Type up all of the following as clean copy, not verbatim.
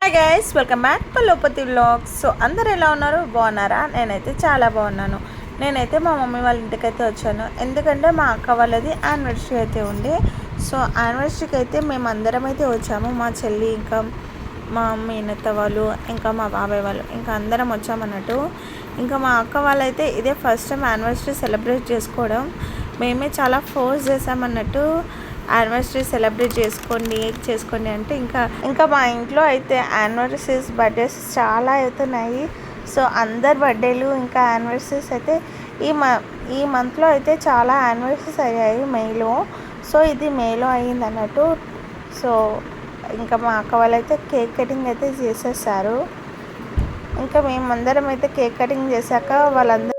Hi guys, welcome back to Lopathi vlogs. So అందరు ఎలా ఉన్నారు? బాగున్నారా? నేనైతే చాలా బాగున్నాను. నేనైతే మా మమ్మీ వాళ్ళ ఇంటికైతే వచ్చాను. ఎందుకంటే మా అక్క వాళ్ళది యానివర్సరీ అయితే ఉంది. సో యానివర్సరీకి అయితే మేము అందరం అయితే వచ్చాము. మా చెల్లి, ఇంకా మా మేనత్త వాళ్ళు, ఇంకా మా బాబాయ్ వాళ్ళు, ఇంకా అందరం వచ్చామన్నట్టు. ఇంకా మా అక్క వాళ్ళైతే ఇదే ఫస్ట్ టైం యానివర్సరీ సెలబ్రేట్ చేసుకోవడం. మేమే చాలా ఫోర్స్ చేసామన్నట్టు. యానివర్సరీ సెలబ్రేట్ చేసుకోండి అంటే ఇంకా మా ఇంట్లో అయితే యానివర్సరీస్, బర్త్డేస్ చాలా అవుతున్నాయి. సో అందరు బర్త్డేలు ఇంకా యానివర్సరీస్ అయితే ఈ మంత్లో అయితే చాలా యానివర్సరీస్ అయ్యాయి మేలో. సో ఇది మేలో అయ్యింది అన్నట్టు. సో ఇంకా మా అక్క వాళ్ళైతే కేక్ కటింగ్ అయితే చేసేసారు. ఇంకా మేమందరం అయితే కేక్ కటింగ్ చేశాక వాళ్ళందరూ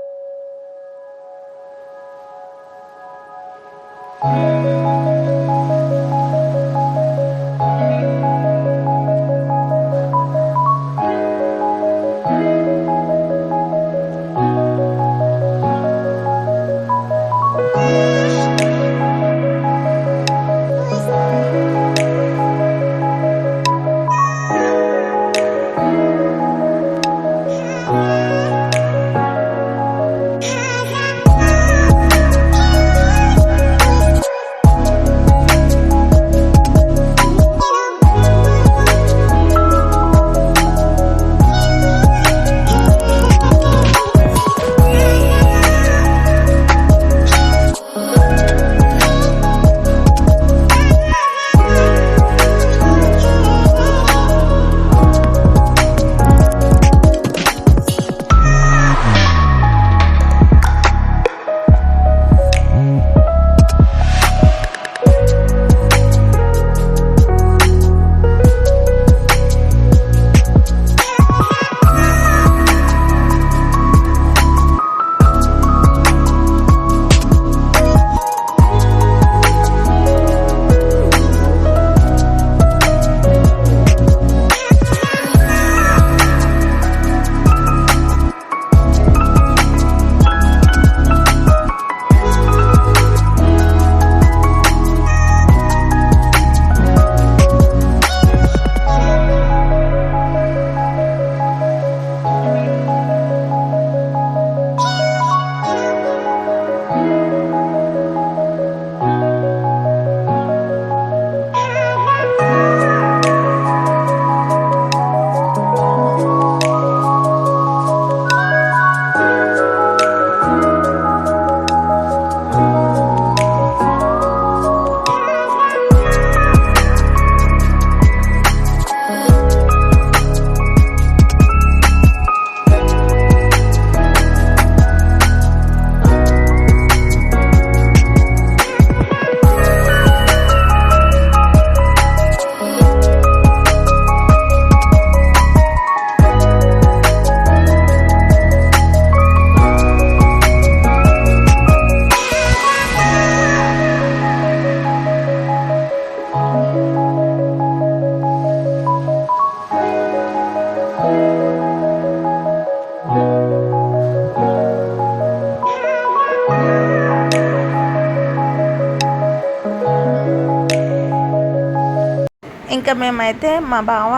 ఇంకా మేమైతే మా బావ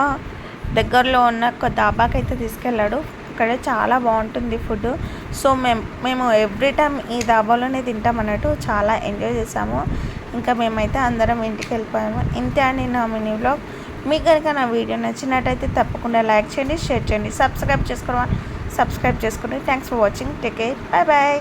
దగ్గరలో ఉన్న ఒక దాబాకి అయితే తీసుకెళ్ళాడు. అక్కడ చాలా బాగుంటుంది ఫుడ్. సో మేము ఎవ్రీ టైం ఈ దాబాలోనే తింటాం అన్నట్టు. చాలా ఎంజాయ్ చేసాము. ఇంకా మేమైతే అందరం ఇంటికి వెళ్ళిపోయాము. ఇంతే అని నా మినీ వ్లాగ్. మీకు కనుక నా వీడియో నచ్చినట్టయితే తప్పకుండా లైక్ చేయండి, షేర్ చేయండి, సబ్స్క్రైబ్ చేసుకోండి. Thanks for watching. Take care. Bye bye.